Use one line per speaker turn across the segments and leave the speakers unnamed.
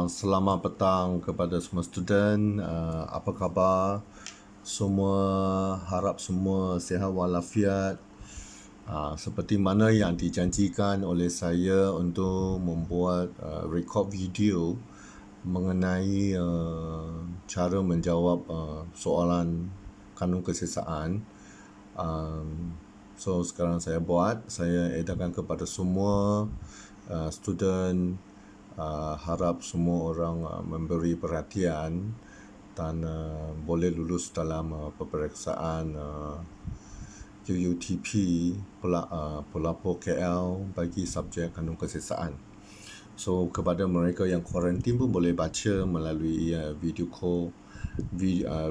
Selamat petang kepada semua student. Apa khabar? Semua harap semua sihat walafiat. Seperti mana yang dijanjikan oleh saya untuk membuat record video mengenai cara menjawab soalan kanun kesesaan. So sekarang saya edarkan kepada semua student. Harap semua orang memberi perhatian dan boleh lulus dalam peperiksaan QUTP pelapor KL bagi subjek kanun kesesaan. So kepada mereka yang kuarantin pun boleh baca melalui video call,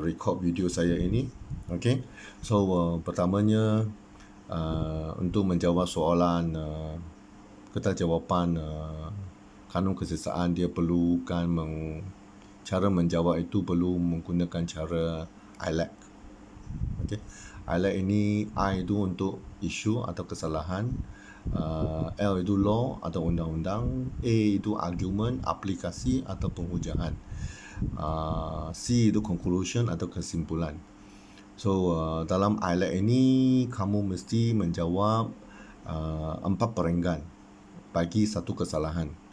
record video saya ini. Okay. So pertamanya untuk menjawab soalan kertajawapan kanun kesesaan, dia perlukan cara menjawab itu perlu menggunakan cara ILAC. Okay. ILAC ini, I itu untuk isu atau kesalahan, L itu law atau undang-undang, A itu argument, aplikasi atau penghujaan, C itu conclusion atau kesimpulan. So dalam ILAC ini kamu mesti menjawab 4 perenggan bagi satu kesalahan.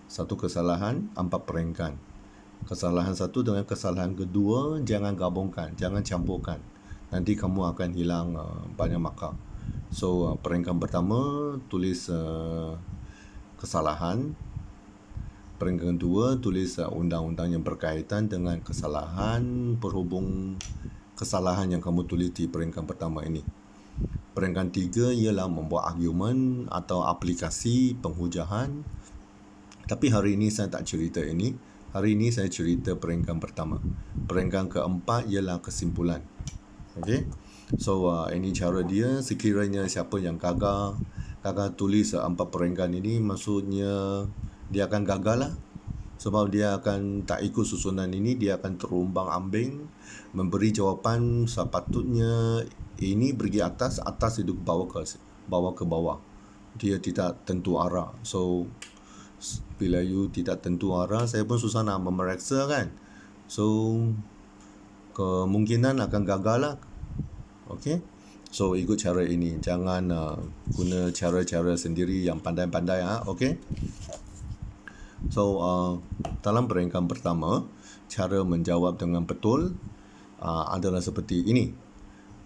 Satu kesalahan, 4 perenggan. Kesalahan satu dengan kesalahan kedua jangan gabungkan, jangan campurkan. Nanti kamu akan hilang banyak markah. So perenggan pertama tulis kesalahan. Perenggan kedua tulis undang-undang yang berkaitan dengan kesalahan berhubung kesalahan yang kamu tulis di perenggan pertama ini. Perenggan tiga ialah membuat argumen atau aplikasi penghujaan. Tapi hari ini saya tak cerita ini. Hari ini saya cerita perenggan pertama. Perenggan keempat ialah kesimpulan. Okay. So ini cara dia. Sekiranya siapa yang gagal tulis 4 perenggan ini, maksudnya dia akan gagal lah. Sebab dia akan tak ikut susunan ini, dia akan terumbang ambing, memberi jawapan sepatutnya ini pergi atas itu bawah ke bawah. Dia tidak tentu arah. So bila you tidak tentu arah, saya pun susah nak memeriksa kan. So kemungkinan akan gagal lah. Okay. So ikut cara ini. Jangan guna cara-cara sendiri yang pandai-pandai. Okay. So dalam perenggan pertama, cara menjawab dengan betul adalah seperti ini.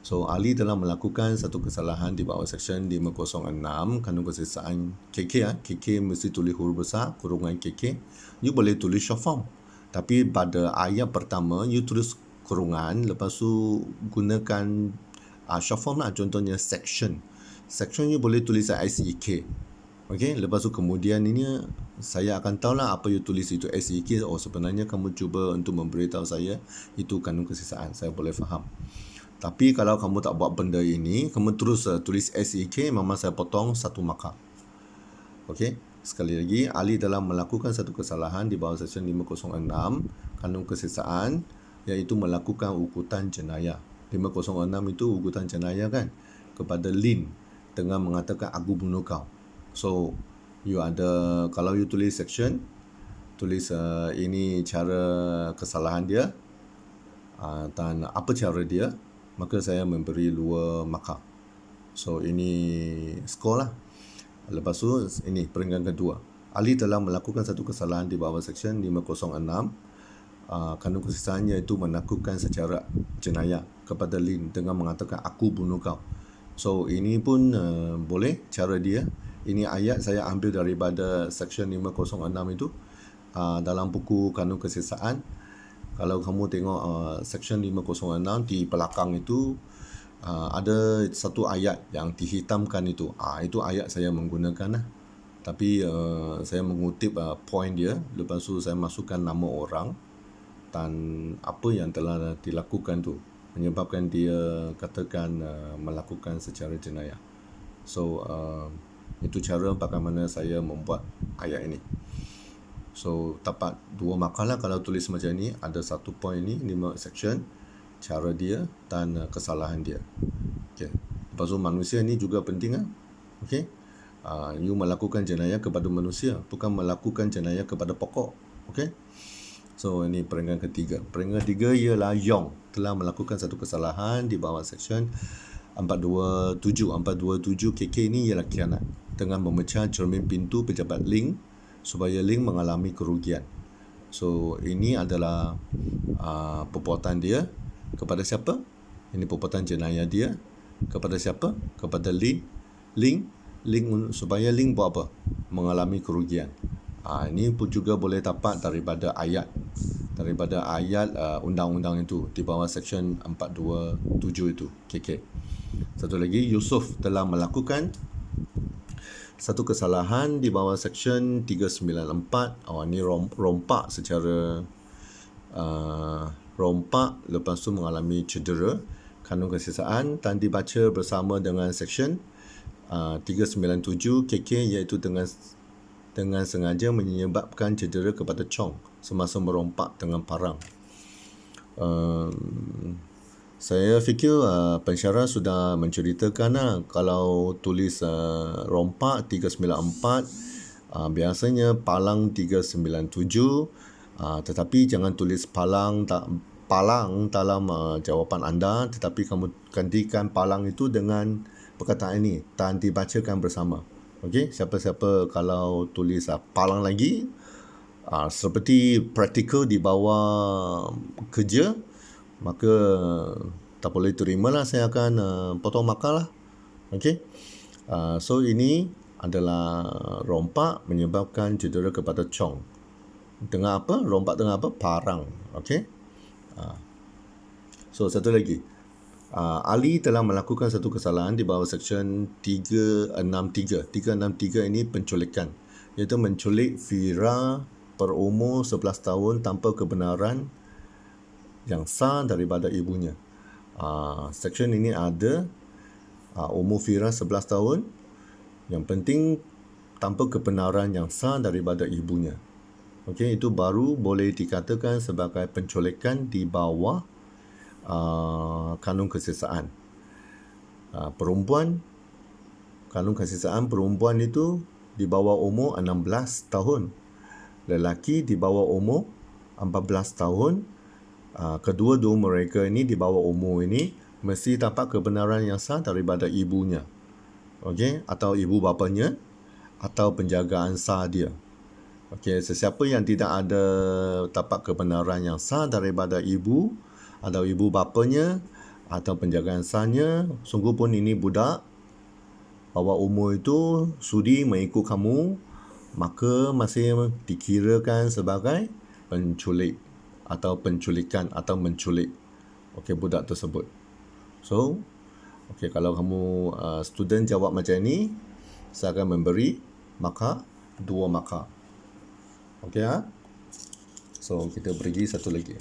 So ahli telah melakukan satu kesalahan di bawah seksyen 506 kanun kesesaan KK. KK mesti tulis huruf besar, kurungan KK. You boleh tulis short form. Tapi pada ayat pertama, you tulis kurungan, lepas tu gunakan short form lah. Contohnya section. Section you boleh tulis SEK. Okay, lepas tu kemudian ini saya akan tahu lah apa you tulis itu SEK. Oh, sebenarnya kamu cuba untuk memberitahu saya itu kanun kesesaan. Saya boleh faham. Tapi kalau kamu tak buat benda ini, kamu terus tulis SEK, memang saya potong 1 markah. Okey, sekali lagi, ahli telah melakukan satu kesalahan di bawah seksyen 506 kanun kesesaan, iaitu melakukan ugutan jenayah. 506 itu ugutan jenayah kan, kepada Lin dengan mengatakan aku bunuh kau. So you ada, kalau you tulis section, tulis ini cara kesalahan dia dan apa cara dia, maka saya memberi 2 markah. So ini skor lah. Lepas tu ini perenggan kedua. Ahli telah melakukan satu kesalahan di bawah seksyen 506 kanun kesesaan, iaitu melakukan secara jenayah kepada Lin dengan mengatakan aku bunuh kau. So ini pun boleh cara dia. Ini ayat saya ambil daripada seksyen 506 itu dalam buku kanun kesesaan. Kalau kamu tengok seksyen 506 di belakang itu ada satu ayat yang dihitamkan itu. Itu ayat saya menggunakan lah. Tapi saya mengutip point dia. Lepas tu saya masukkan nama orang dan apa yang telah dilakukan tu menyebabkan dia katakan melakukan secara jenayah. So itu cara bagaimana saya membuat ayat ini. So dapat 2 markah lah kalau tulis macam ni. Ada 1 point ni, 5 section, cara dia dan kesalahan dia. Okay. Lepas tu manusia ni juga penting lah. Okay. You melakukan jenayah kepada manusia, bukan melakukan jenayah kepada pokok. Okey. So ini peringkat ketiga. Peringkat ketiga ialah Yong telah melakukan satu kesalahan di bawah section 427. 427 KK ini ialah khianat dengan memecah cermin pintu pejabat Ling supaya Ling mengalami kerugian. So ini adalah perbuatan dia kepada siapa? Ini perbuatan jenayah dia kepada siapa? Kepada Ling. Supaya Ling buat apa? Mengalami kerugian. Ini pun juga boleh dapat daripada ayat undang-undang itu di bawah section 427 itu KK. Satu lagi, Yusof telah melakukan satu kesalahan di bawah section 394. Ini rompak secara rompak lepas tu mengalami cedera. Kanun kesisaan dan dibaca bersama dengan section 397 KK, iaitu dengan sengaja menyebabkan cedera kepada Chong semasa merompak dengan parang. Saya fikir pensyarah sudah menceritakan kalau tulis rompak 394, biasanya palang 397, tetapi jangan tulis palang dalam jawapan anda, tetapi kamu gantikan palang itu dengan perkataan ini dan dibacakan bersama. Okey, siapa-siapa kalau tulis palang lagi seperti praktikal di bawah kerja, maka tak boleh terima lah, saya akan potong markah lah. Okey. So ini adalah rompak menyebabkan cedera kepada Chong. Dengan apa? Rompak dengan apa? Parang. Okey. So satu lagi. Ali telah melakukan satu kesalahan di bawah section 363. 363 ini penculikan, iaitu menculik Fira berumur 11 tahun tanpa kebenaran yang sah daripada ibunya. Section ini ada umur Fira 11 tahun, yang penting tanpa kebenaran yang sah daripada ibunya. Okey, itu baru boleh dikatakan sebagai penculikan di bawah kanun kesisaan. Kanun kesisaan perempuan itu di bawah umur 16 tahun. Lelaki di bawah umur 14 tahun. Kedua-dua mereka ini di bawah umur ini mesti dapat kebenaran yang sah daripada ibunya. Okey, atau ibu bapanya atau penjagaan sah dia. Okey, sesiapa yang tidak ada dapat kebenaran yang sah daripada ibu atau ibu bapanya atau penjagaan sahnya, sungguh pun ini budak bawah umur itu sudi mengikut kamu, maka masih dikirakan sebagai penculik atau penculikan atau menculik budak tersebut. So kalau kamu student jawab macam ini, saya akan memberi markah 2 markah. So kita pergi satu lagi.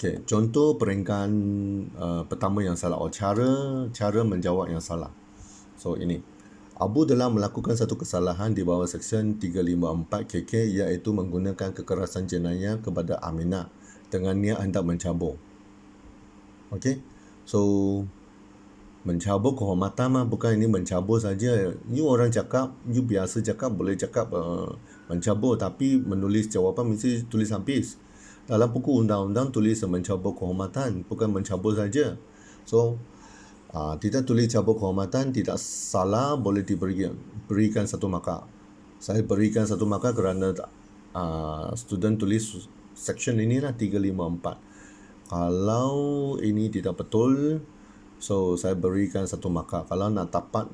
Contoh peringkat pertama yang salah, cara menjawab yang salah. So ini, Abu telah melakukan satu kesalahan di bawah section 354 KK, iaitu menggunakan kekerasan jenayah kepada Aminah dengan niat hendak mencabur. So mencabur kehormatan bukan ini mencabur saja. You orang cakap, you biasa cakap, boleh cakap mencabur, tapi menulis jawapan mesti tulis habis. Dalam buku undang-undang tulis mencabur kehormatan, bukan mencabur saja. So tidak tulis cabur kehormatan tidak salah, boleh diberikan satu markah. Saya berikan satu markah kerana student tulis section inilah 354. Kalau ini tidak betul, so saya berikan satu markah. Kalau nak dapat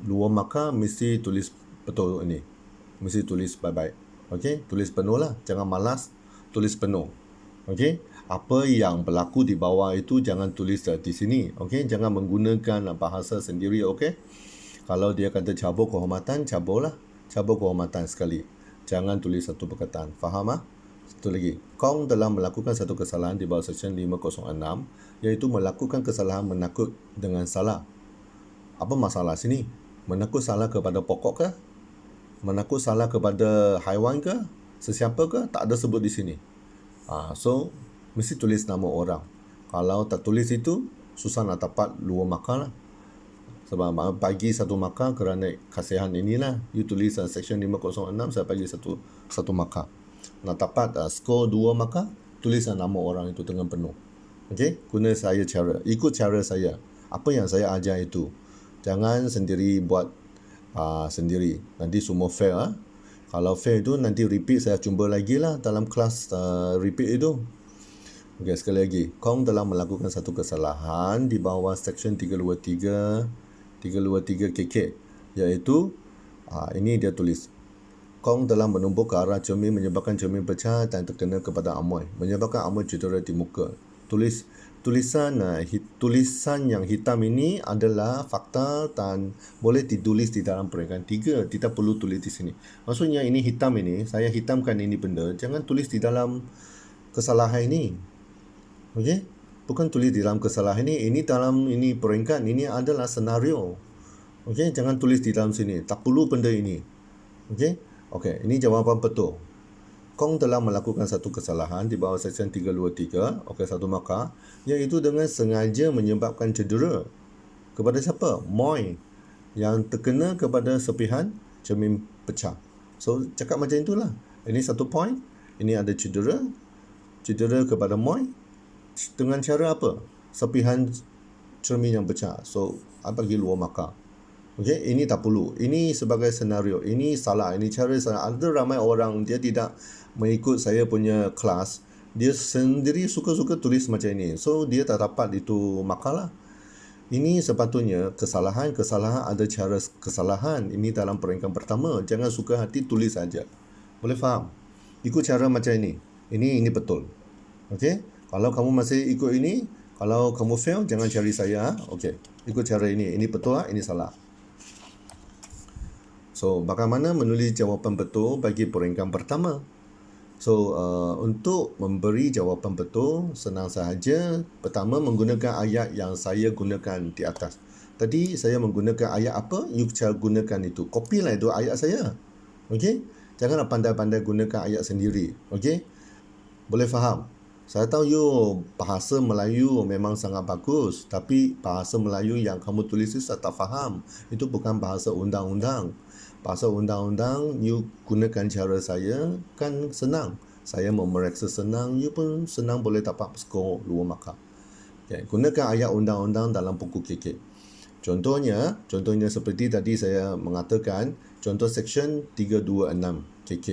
2 markah, mesti tulis betul ini. Mesti tulis baik-baik. Tulis penuh lah, jangan malas, tulis penuh. Apa yang berlaku di bawah itu jangan tulis di sini. Jangan menggunakan bahasa sendiri. Kalau dia kata cabur kehormatan, caburlah, cabur kehormatan sekali. Jangan tulis satu perkataan. Faham? Satu lagi, Kong telah melakukan satu kesalahan di bawah section 506, iaitu melakukan kesalahan menakut dengan salah. Apa masalah sini? Menakut salah kepada pokok ke? Menakut salah kepada haiwan ke? Sesiapa ke? Tak ada sebut di sini. So mesti tulis nama orang. Kalau tak tulis itu, susah nak dapat 2 markah lah. Sebab bagi satu markah kerana kasihan inilah. You tulis section 506, saya bagi satu markah. Nak dapat skor 2 markah, tulis nama orang itu dengan penuh. Okey, guna saya cara, ikut cara saya. Apa yang saya ajar itu. Jangan sendiri buat sendiri. Nanti semua fail. Kalau fail itu nanti repeat, saya jumpa lagi lah dalam kelas repeat itu. Okey, sekali lagi. Kong telah melakukan satu kesalahan di bawah section 323 KK, iaitu ini dia tulis. Kong telah menumbuk ke arah cermin menyebabkan cermin pecah dan terkena kepada Amoy, menyebabkan Amoy cedera di muka. Tulisan yang hitam ini adalah fakta dan boleh ditulis di dalam peringkat 3. Tidak perlu tulis di sini. Maksudnya ini hitam ini, saya hitamkan ini benda, jangan tulis di dalam kesalahan ini. Okey? Bukan tulis di dalam kesalahan ini dalam ini peringkat, ini adalah senario. Okey, jangan tulis di dalam sini. Tak perlu benda ini. Okey? Okey, ini jawapan betul. Kong telah melakukan satu kesalahan di bawah section 323, okey, satu markah, iaitu dengan sengaja menyebabkan cedera kepada siapa? Moy, yang terkena kepada sepihan cermin pecah. So, cakap macam itulah. Ini satu point, ini ada cedera kepada Moy dengan cara apa? Sepihan cermin yang pecah. So, bagi 2 markah. Okey, ini tak perlu. Ini sebagai senario. Ini salah. Ini cara salah. Ada ramai orang dia tidak mengikut saya punya kelas. Dia sendiri suka-suka tulis macam ini. So, dia tak dapat itu makalah. Ini sepatutnya kesalahan ada cara kesalahan. Ini dalam peringkat pertama. Jangan suka hati tulis saja. Boleh faham? Ikut cara macam ini. Ini betul. Okey? Kalau kamu masih ikut ini, kalau kamu fail, jangan cari saya. Okey. Ikut cara ini. Ini betul, ini salah. So, bagaimana menulis jawapan betul bagi peringkat pertama? So, untuk memberi jawapan betul, senang sahaja. Pertama, menggunakan ayat yang saya gunakan di atas. Tadi saya menggunakan ayat apa? You cara gunakan itu. Copylah itu ayat saya. Okey? Janganlah pandai-pandai gunakan ayat sendiri. Okey? Boleh faham? Saya tahu you bahasa Melayu memang sangat bagus, tapi bahasa Melayu yang kamu tulis itu saya tak faham. Itu bukan bahasa undang-undang. Bahasa undang-undang, you gunakan cara saya, kan senang. Saya memeriksa senang, you pun senang boleh dapat skor 2 markah. Okay. Gunakan ayat undang-undang dalam buku KK. Contohnya seperti tadi saya mengatakan, contoh section 326 KK.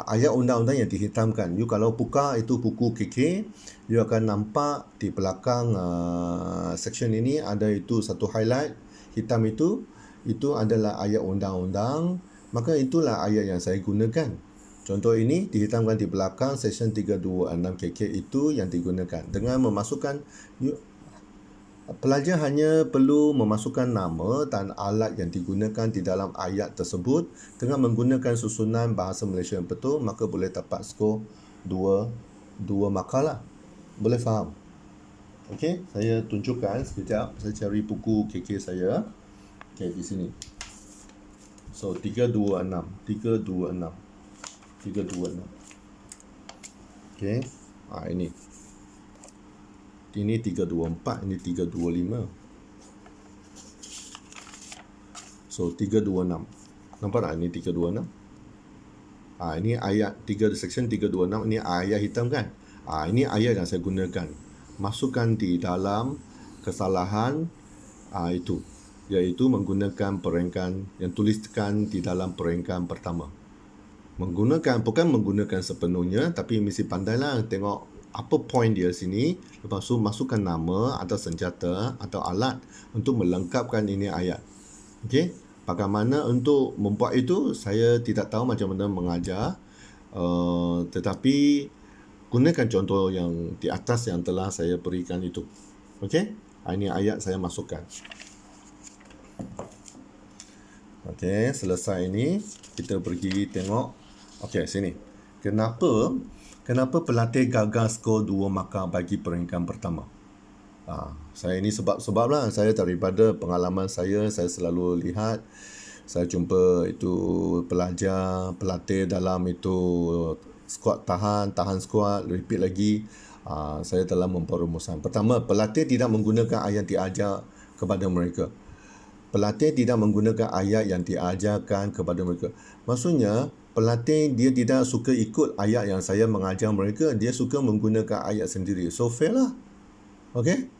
Ayat undang-undang yang dihitamkan. You kalau buka itu buku KK, you akan nampak di belakang section ini ada itu satu highlight hitam itu adalah ayat undang-undang, maka itulah ayat yang saya gunakan. Contoh ini dihitamkan di belakang section 326 KK itu yang digunakan. Dengan memasukkan, pelajar hanya perlu memasukkan nama dan alat yang digunakan di dalam ayat tersebut dengan menggunakan susunan bahasa Malaysia yang betul, maka boleh dapat skor 2 markah lah. Boleh faham? Okey, saya tunjukkan sekejap. Saya cari buku KK saya. Okey, di sini. So, 326. Okey. Ini. Ini 324, ini 325. So, 326. Nampak tak? Ini 326. Ini ayat 3, section 326. Ini ayat hitam kan? Ini ayat yang saya gunakan. Masukkan di dalam kesalahan itu. Iaitu menggunakan peringkat yang tuliskan di dalam peringkat pertama. Bukan menggunakan sepenuhnya, tapi mesti pandailah tengok apa point dia sini. Lepas tu masukkan nama atau senjata atau alat untuk melengkapkan ini ayat. Okey, bagaimana untuk membuat itu saya tidak tahu macam mana mengajar, tetapi gunakan contoh yang di atas yang telah saya berikan itu. Okey, ini ayat saya masukkan. Okey, selesai ini kita pergi tengok. Okey, sini. Kenapa pelatih gagal skor 2 markah bagi peringkat pertama? Saya ini sebablah saya daripada pengalaman saya selalu lihat, saya jumpa itu pelatih dalam itu squad tahan squad, repeat lagi. Saya telah memperrumuskan. Pertama, pelatih tidak menggunakan ayat diajar kepada mereka. pelatih tidak menggunakan ayat yang diajarkan kepada mereka. Maksudnya, pelatih dia tidak suka ikut ayat yang saya mengajar mereka, dia suka menggunakan ayat sendiri. So, fail lah. Okey?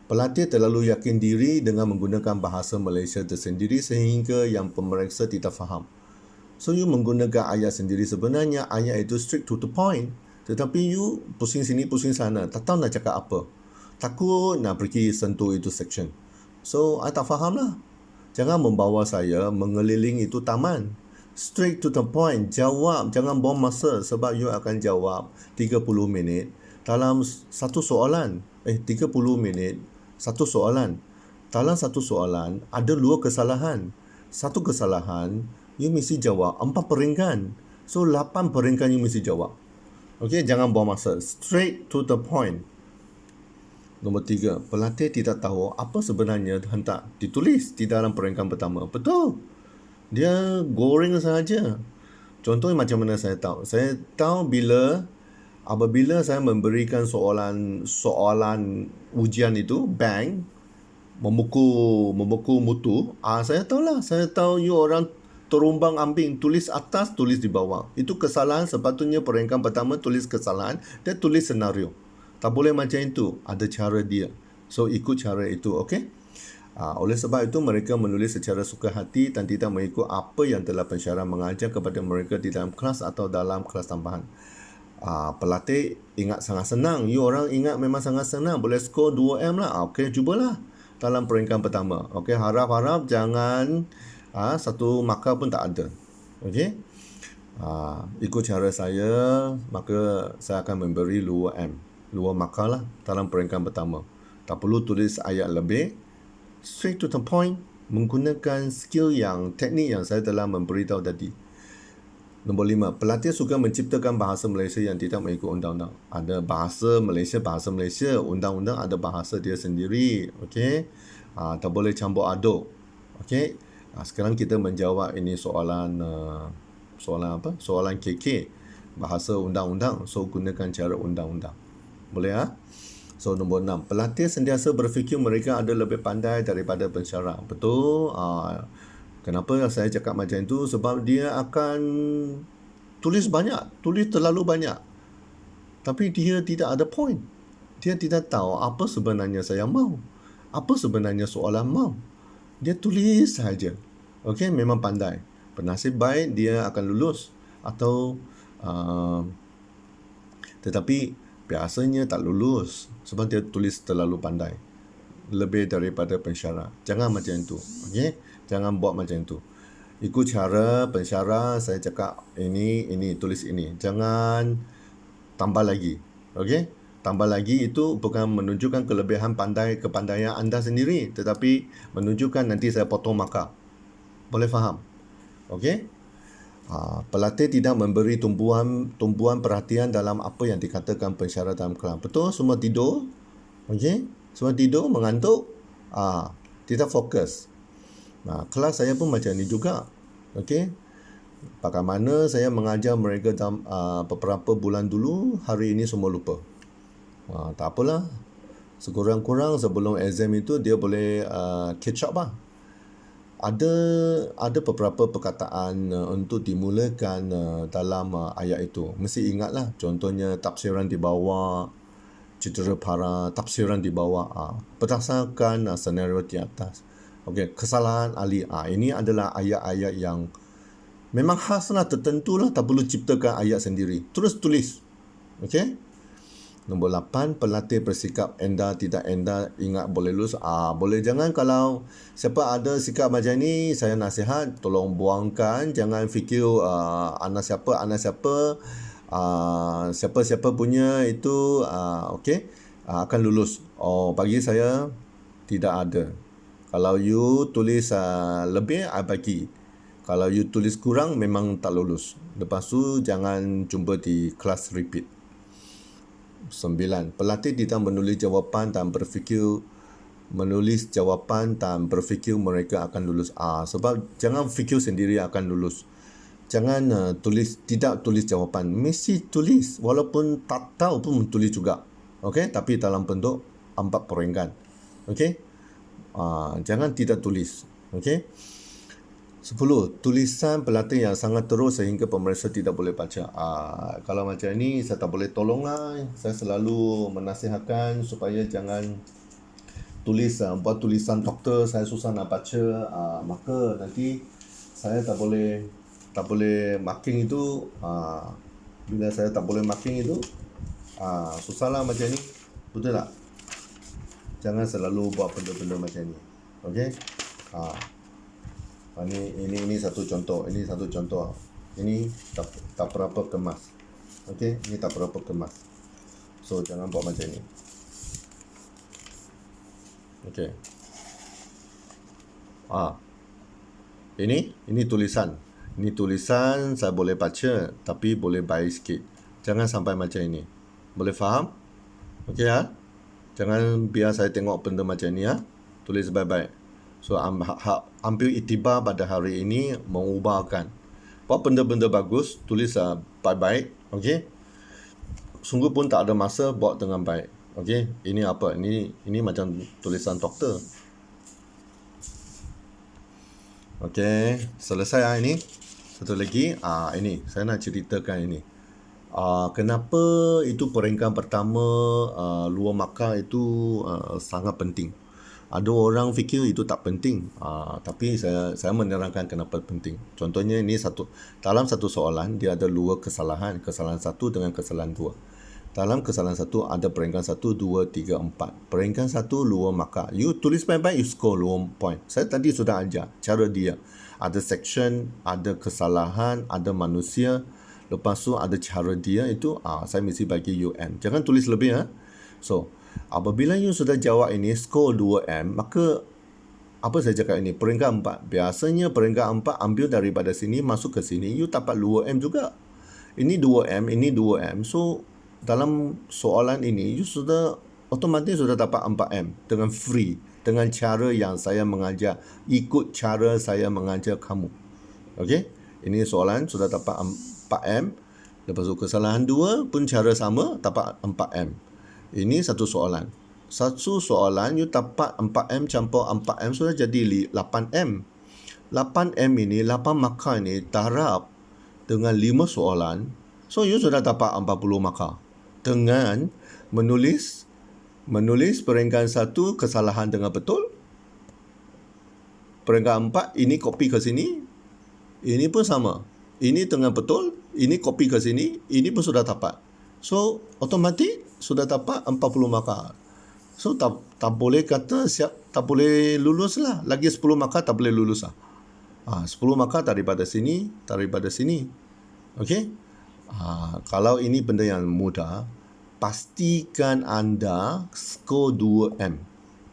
Pelatih terlalu yakin diri dengan menggunakan bahasa Malaysia tersendiri sehingga yang pemeriksa tidak faham. So, you menggunakan ayat sendiri. Sebenarnya, ayat itu straight to the point. Tetapi you pusing sini, pusing sana. Tak tahu nak cakap apa. Takut nak pergi sentuh itu section. So, I tak faham lah. Jangan membawa saya mengeliling itu taman. Straight to the point. Jawab. Jangan buang masa sebab you akan jawab 30 minit dalam satu soalan. 30 minit satu soalan. Dalam satu soalan ada 2 kesalahan. Satu kesalahan you mesti jawab 4 peringkat. So 8 peringkat you mesti jawab. Okey, jangan buang masa. Straight to the point. Nombor 3, pelatih tidak tahu apa sebenarnya hendak ditulis di dalam peringkat pertama. Betul. Dia goreng sahaja. Contohnya macam mana saya tahu? Saya tahu apabila saya memberikan soalan ujian itu, bank, memukul mutu, saya tahulah. Saya tahu you orang terumbang ambing, tulis atas, tulis di bawah. Itu kesalahan. Sepatutnya peringkat pertama tulis kesalahan dan tulis senario. Tak boleh macam itu. Ada cara dia. So, ikut cara itu. Okey? Oleh sebab itu, mereka menulis secara suka hati dan tidak mengikut apa yang telah pensyarah mengajar kepada mereka di dalam kelas atau dalam kelas tambahan. Pelatih ingat sangat senang. You orang ingat memang sangat senang. Boleh skor 2M lah. Okey, cubalah dalam peringkat pertama. Okey, harap-harap jangan satu markah pun tak ada. Okey? Ikut cara saya, maka saya akan memberi luar M. Luar markah lah dalam peringkat pertama. Tak perlu tulis ayat lebih. Straight to the point. Menggunakan skill teknik yang saya telah memberitahu tadi. Nombor 5. Pelatih suka menciptakan bahasa Malaysia yang tidak mengikut undang-undang. Ada bahasa Malaysia. Undang-undang ada bahasa dia sendiri. Okey? Tak boleh campur aduk. Okey? Sekarang kita menjawab ini soalan apa? Soalan KK. Bahasa undang-undang. So, gunakan cara undang-undang. Boleh So, nombor 6. Pelatih sentiasa berfikir mereka ada lebih pandai daripada pensyarah. Betul. Kenapa saya cakap macam itu? Sebab dia akan tulis banyak. Tulis terlalu banyak. Tapi dia tidak ada point. Dia tidak tahu apa sebenarnya saya mahu. Apa sebenarnya soalan mahu. Dia tulis saja. Okey, memang pandai. Bernasib baik dia akan lulus. Atau tetapi biasanya tak lulus sebab dia tulis terlalu pandai, lebih daripada pensyarah. Jangan macam itu. Okey, jangan buat macam itu. Ikut cara pensyarah. Saya cakap ini tulis ini, jangan tambah lagi. Okey, tambah lagi itu bukan menunjukkan kepandaian anda sendiri, tetapi menunjukkan nanti saya potong markah. Boleh faham? Okey. Pelatih tidak memberi tumpuan perhatian dalam apa yang dikatakan pensyarah dalam kelas. Betul, semua tidur. Okey, semua tidur, mengantuk. Tidak fokus. Kelas saya pun macam ni juga. Okey, bagaimana saya mengajar mereka dalam beberapa bulan dulu, hari ini semua lupa. Tak apalah. Sekurang-kurang sebelum exam itu dia boleh catch up lah. Ada beberapa perkataan untuk dimulakan dalam ayat itu. Mesti ingatlah. Contohnya tafsiran di bawah, cedera para, tafsiran di bawah. Berdasarkan senario di atas. Okey, kesalahan ahli. Ini adalah ayat-ayat yang memang khaslah, tertentulah. Tak perlu ciptakan ayat sendiri. Terus tulis. Okey. Nombor 8, pelatih bersikap enda tidak enda, ingat boleh lulus. Boleh jangan. Kalau siapa ada sikap macam ni, saya nasihat tolong buangkan. Jangan fikir anak siapa siapa punya itu okey akan lulus. Bagi saya tidak ada. Kalau you tulis lebih, bagi. Kalau you tulis kurang, memang tak lulus. Lepas tu jangan jumpa di kelas repeat. 9. Pelatih tidak menulis jawapan dan berfikir mereka akan lulus. Sebab jangan fikir sendiri akan lulus. Jangan tidak tulis jawapan. Mesti tulis. Walaupun tak tahu pun tulis juga. Okey, tapi dalam bentuk 4 peringkat. Okey. Jangan tidak tulis. Okey. 10. Tulisan pelatih yang sangat terus sehingga pemeriksa tidak boleh baca. Kalau macam ni saya tak boleh tolonglah. Saya selalu menasihatkan supaya jangan tulis buat tulisan doktor saya susah nak baca. Maka nanti saya tak boleh marking itu. Bila saya tak boleh marking itu, susahlah macam ni. Betul tak? Jangan selalu buat benda-benda macam ni. Okey? Ini satu contoh. Ini satu contoh. Ini tak berapa kemas. Okey? Ini tak berapa kemas. So jangan buat macam ni. Okey. Ini tulisan. Ini tulisan saya boleh baca tapi boleh baik sikit. Jangan sampai macam ini. Boleh faham? Okey ya? Jangan biar saya tengok benda macam ni ya. Tulis baik-baik. So ambil iktibar pada hari ini mengubahkan. Buat benda-benda bagus, tulis baik-baik. Okey? Sungguh pun tak ada masa buat dengan baik. Okey? Ini apa? Ini macam tulisan doktor. Okey, selesai ini. Satu lagi, ini saya nak ceritakan ini. Kenapa itu peringkat pertama luar markah itu sangat penting. Ada orang fikir itu tak penting, tapi saya menerangkan kenapa penting. Contohnya ini dalam satu soalan dia ada dua kesalahan satu dengan kesalahan dua. Dalam kesalahan satu ada peringkat 1, 2, 3, 4. Peringkat 1 luar markah. You tulis baik-baik, you score luar point. Saya tadi sudah ajar cara dia. Ada section, ada kesalahan, ada manusia. Lepas tu ada cara dia itu, saya mesti bagi UN. Jangan tulis lebih. So, apabila you sudah jawab ini, score 2M, maka apa saya cakap ini? Peringkat 4. Biasanya peringkat 4 ambil daripada sini, masuk ke sini, you dapat 2M juga. Ini 2M, ini 2M. So, dalam soalan ini, you sudah otomatis sudah dapat 4M dengan free. Dengan cara yang saya mengajar. Ikut cara saya mengajar kamu. Okey? Ini soalan sudah dapat 4M. Lepas tu kesalahan 2 pun cara sama, dapat 4M. Ini satu soalan. Satu soalan you dapat 4M campur 4M sudah jadi 8M. 8M ini, 8 markah ini darab dengan 5 soalan. So you sudah dapat 40 markah. Dengan menulis peringkat 1 kesalahan dengan betul. Peringkat 4 ini copy ke sini. Ini pun sama. Ini dengan betul, ini copy ke sini, ini pun sudah dapat. So otomatik sudah dapat 40 markah. So tak boleh kata tak boleh lulus lah. Lagi 10 markah tak boleh lulus lah. 10 markah daripada sini. Okey? Kalau ini benda yang mudah, pastikan anda skor 2M.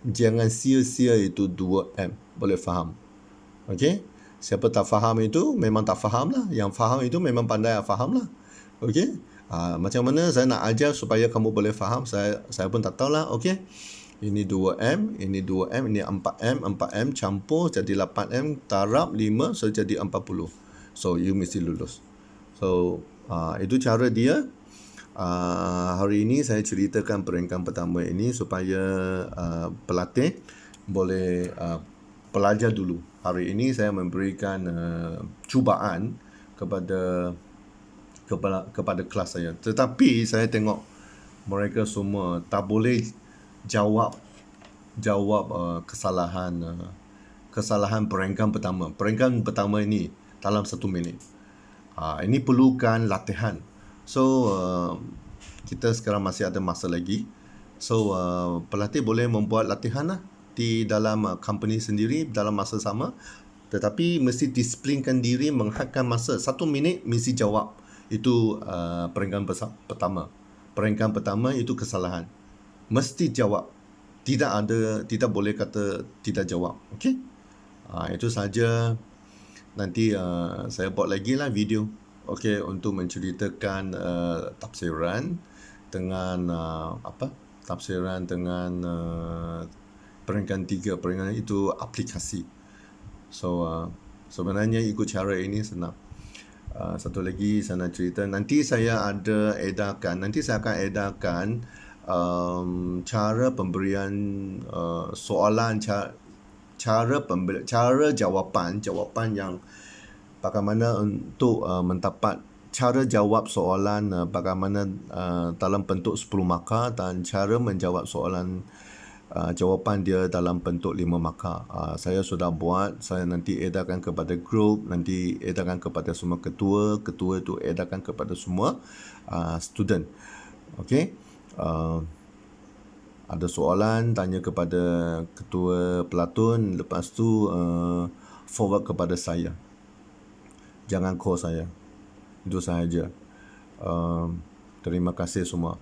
Jangan sia-sia itu 2M. Boleh faham? Okey? Siapa tak faham itu memang tak faham lah. Yang faham itu memang pandai faham lah. Okey? Macam mana saya nak ajar supaya kamu boleh faham, saya pun tak tahu lah. Okey? Ini 2M, ini 2M, ini 4M, 4M campur jadi 8M, darab 5 so jadi 40. So you mesti lulus. So itu cara dia. Hari ini saya ceritakan peringkat pertama ini supaya pelatih boleh belajar dulu. Hari ini saya memberikan cubaan kepada kelas saya. Tetapi saya tengok mereka semua tak boleh jawab kesalahan peringkat pertama. Peringkat pertama ini dalam 1 minit. Ini perlukan latihan. So kita sekarang masih ada masa lagi. So pelatih boleh membuat latihan lah di dalam company sendiri dalam masa sama, tetapi mesti disiplinkan diri, menghadkan masa 1 minit mesti jawab. Itu peringkat pertama. Peringkat pertama itu kesalahan. Mesti jawab. Tidak boleh kata tidak jawab. Okey? Itu saja. Nanti saya buat lagi lah video. Okey, untuk menceritakan tafsiran dengan tafsiran dengan peringkat 3. Peringkat itu aplikasi. So sebenarnya ikut cara ini senang. Satu lagi saya nak cerita, nanti saya akan edarkan cara pemberian soalan cara jawapan yang bagaimana untuk mendapat cara jawab soalan bagaimana dalam bentuk 10 markah dan cara menjawab soalan jawapan dia dalam bentuk 5 markah. Saya sudah buat, saya nanti edarkan kepada grup, nanti edarkan kepada semua ketua itu edarkan kepada semua student. Okey. Ada soalan tanya kepada ketua pelatun, lepas tu forward kepada saya. Jangan call saya. Itu sahaja. Terima kasih semua.